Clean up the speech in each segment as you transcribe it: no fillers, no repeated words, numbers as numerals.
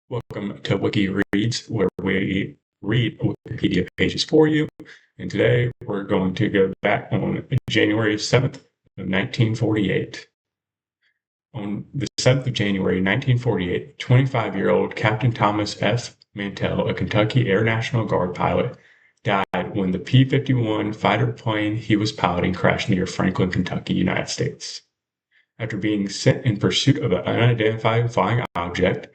Welcome to Wiki Reads, where we read Wikipedia pages for you. And today we're going to go back on January 7th of 1948. On the 7th of January 1948, 25-year-old Captain Thomas F. Mantell, a Kentucky Air National Guard pilot, died when the P51 fighter plane he was piloting crashed near Franklin, Kentucky, United States. After being sent in pursuit of an unidentified flying object,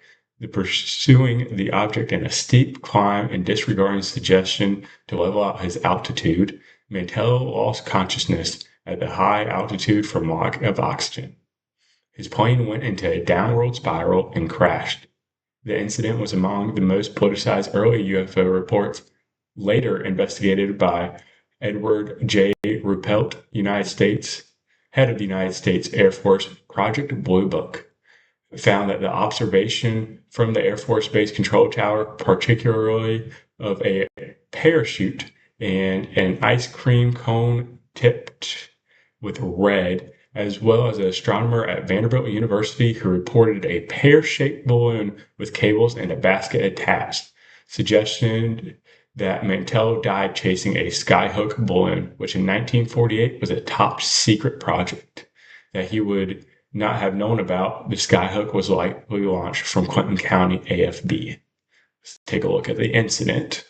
pursuing the object in a steep climb and disregarding suggestion to level out his altitude, Mantell lost consciousness at the high altitude from lack of oxygen. His plane went into a downward spiral and crashed. The incident was among the most politicized early UFO reports, later investigated by Edward J. Ruppelt, head of the United States Air Force Project Blue Book. Found that the observation from the Air Force Base Control Tower, particularly of a parachute and an ice cream cone tipped with red, as well as an astronomer at Vanderbilt University who reported a pear-shaped balloon with cables and a basket attached, suggested that Mantell died chasing a skyhook balloon, which in 1948 was a top secret project that he would not have known about. The skyhook was likely launched from Clinton County AFB. Let's take a look at the incident.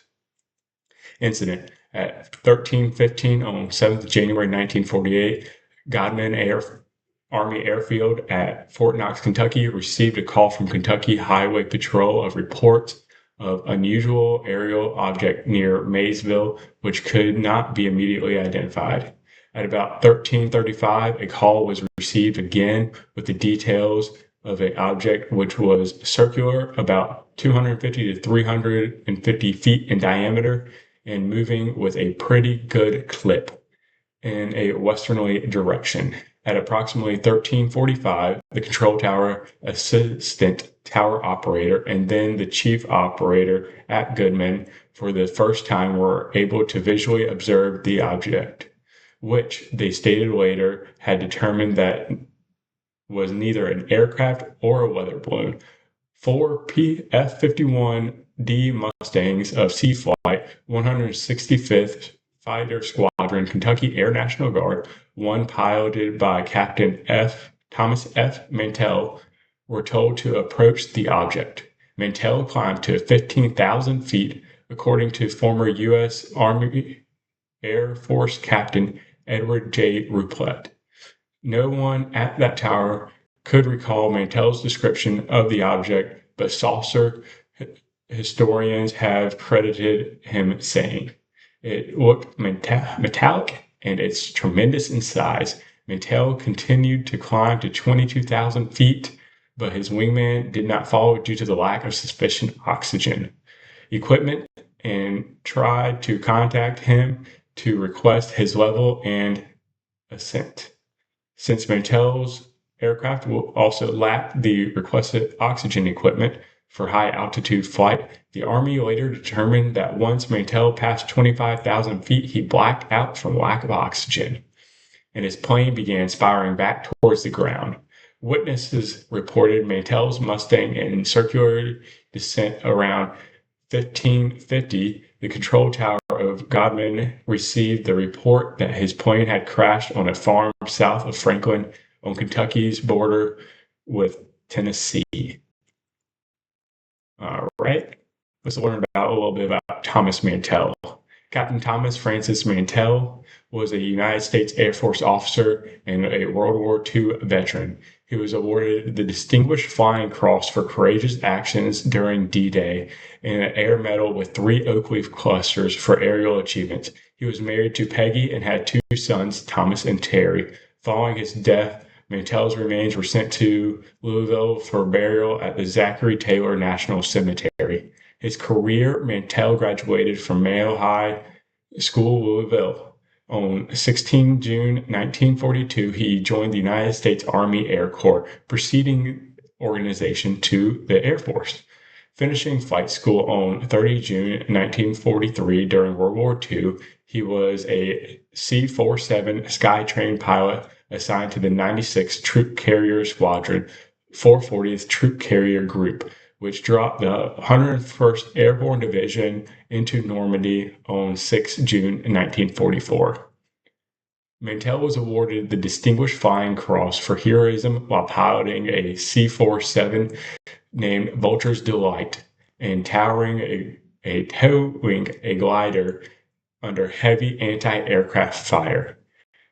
At 13:15 on 7th January 1948, Godman Army Airfield at Fort Knox, Kentucky, received a call from Kentucky Highway Patrol of reports of unusual aerial object near Maysville, which could not be immediately identified. At about 13:35, a call was received again with the details of an object which was circular, about 250 to 350 feet in diameter, and moving with a pretty good clip in a westerly direction. At approximately 13:45, the control tower assistant tower operator and then the chief operator at Goodman for the first time were able to visually observe the object, which they stated later had determined that was neither an aircraft or a weather balloon. 4 F-51D Mustangs of Sea Flight 165th Fighter Squadron, Kentucky Air National Guard, one piloted by Captain Thomas F. Mantell, were told to approach the object. Mantell climbed to 15,000 feet, according to former U.S. Army Air Force Captain Edward J. Ruppelt. No one at that tower could recall Mantell's description of the object, but saucer historians have credited him saying, "It looked metallic and it's tremendous in size." Mantell continued to climb to 22,000 feet, but his wingman did not follow due to the lack of sufficient oxygen equipment and tried to contact him to request his level and ascent. Since Mantell's aircraft also lacked the requested oxygen equipment for high altitude flight, the Army later determined that once Mantell passed 25,000 feet, he blacked out from lack of oxygen, and his plane began spiraling back towards the ground. Witnesses reported Mantell's Mustang in circular descent around 1550. The control tower of Godman received the report that his plane had crashed on a farm south of Franklin on Kentucky's border with Tennessee. All right, let's learn a little bit about Thomas Mantell. Captain Thomas Francis Mantell was a United States Air Force officer and a World War II veteran. He was awarded the Distinguished Flying Cross for courageous actions during D-Day and an Air Medal with 3 oak leaf clusters for aerial achievements. He was married to Peggy and had 2 sons, Thomas and Terry. Following his death, Mantell's remains were sent to Louisville for burial at the Zachary Taylor National Cemetery. His career: Mantell graduated from Mayo High School, Louisville. On 16 June 1942, he joined the United States Army Air Corps, preceding organization to the Air Force. Finishing flight school on 30 June 1943 during World War II, he was a C-47 Skytrain pilot assigned to the 96th Troop Carrier Squadron, 440th Troop Carrier Group, which dropped the 101st Airborne Division into Normandy on 6 June 1944. Mantell was awarded the Distinguished Flying Cross for heroism while piloting a C-47 named Vulture's Delight and towing towing a glider under heavy anti-aircraft fire.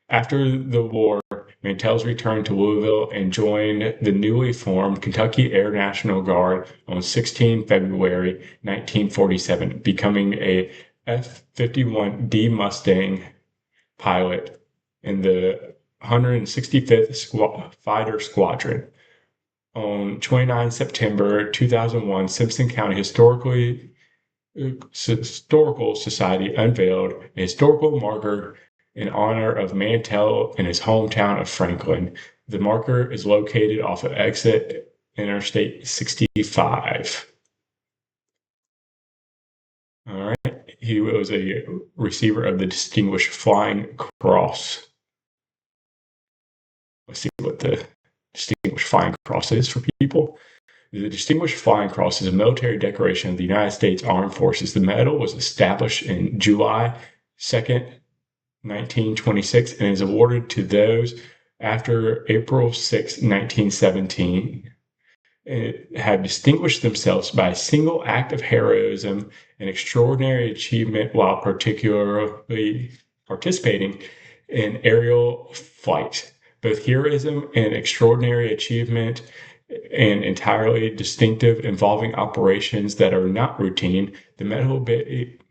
After the war, Mantell's returned to Louisville and joined the newly formed Kentucky Air National Guard on 16 February 1947, becoming a F-51D Mustang pilot in the 165th Fighter Squadron. On 29 September 2001, Simpson County Historical Society unveiled a historical marker in honor of Mantell in his hometown of Franklin. The marker is located off of exit Interstate 65. All right. He was a receiver of the Distinguished Flying Cross. Let's see what the Distinguished Flying Cross is for people. The Distinguished Flying Cross is a military decoration of the United States Armed Forces. The medal was established in July 2nd, 1926, and is awarded to those after April 6, 1917. It have distinguished themselves by a single act of heroism and extraordinary achievement while particularly participating in aerial flight. Both heroism and extraordinary achievement and entirely distinctive involving operations that are not routine, the medal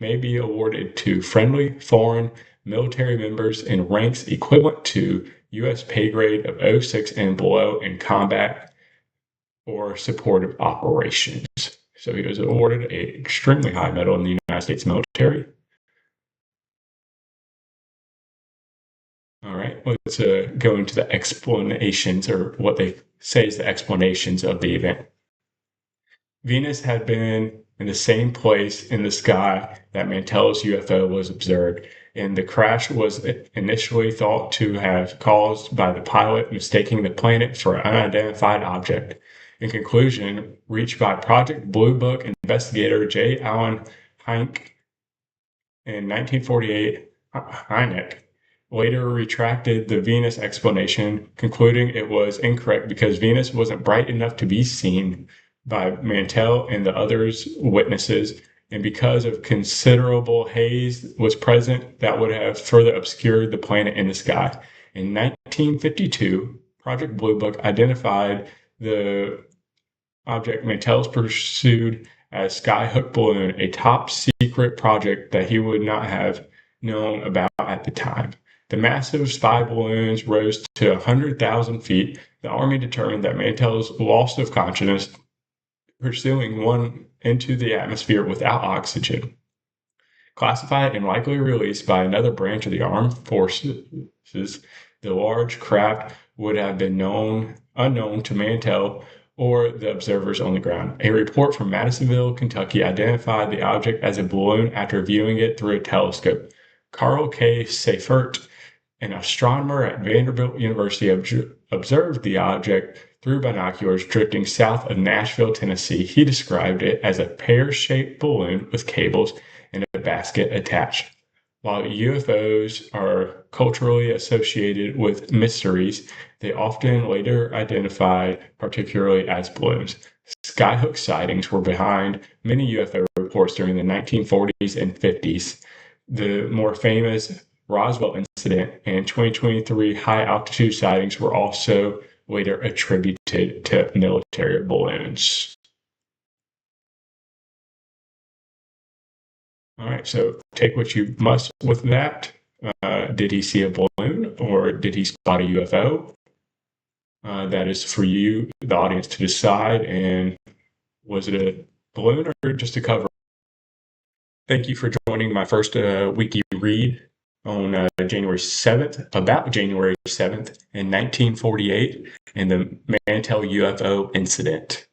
may be awarded to friendly foreign military members in ranks equivalent to U.S. pay grade of 06 and below in combat or supportive operations. So he was awarded an extremely high medal in the United States military. All right, let's go into the explanations, or what they say is the explanations of the event. Venus had been in the same place in the sky that Mantell's UFO was observed, and the crash was initially thought to have caused by the pilot mistaking the planet for an unidentified object. In conclusion, reached by Project Blue Book investigator J. Allen Hynek in 1948, Hynek later retracted the Venus explanation, concluding it was incorrect because Venus wasn't bright enough to be seen by Mantell and the others witnesses, and because of considerable haze was present that would have further obscured the planet in the sky. In 1952, Project Blue Book identified the object Mantell's pursued as Skyhook Balloon, a top secret project that he would not have known about at the time. The massive spy balloons rose to 100,000 feet. The Army determined that Mantell's loss of consciousness pursuing one into the atmosphere without oxygen. Classified and likely released by another branch of the armed forces, the large craft would have been unknown to Mantell or the observers on the ground. A report from Madisonville, Kentucky identified the object as a balloon after viewing it through a telescope. Carl K. Seifert, an astronomer at Vanderbilt University, observed the object through binoculars drifting south of Nashville, Tennessee. He described it as a pear-shaped balloon with cables and a basket attached. While UFOs are culturally associated with mysteries, they often later identified particularly as balloons. Skyhook sightings were behind many UFO reports during the 1940s and 50s. The more famous Roswell incident and 2023 high-altitude sightings were also later attributed to military balloons. All right, so take what you must with that. Did he see a balloon or did he spot a UFO? That is for you, the audience, to decide. And was it a balloon or just a cover? Thank you for joining my first Wiki read on January 7th, about January 7th in 1948, and the Mantell UFO incident.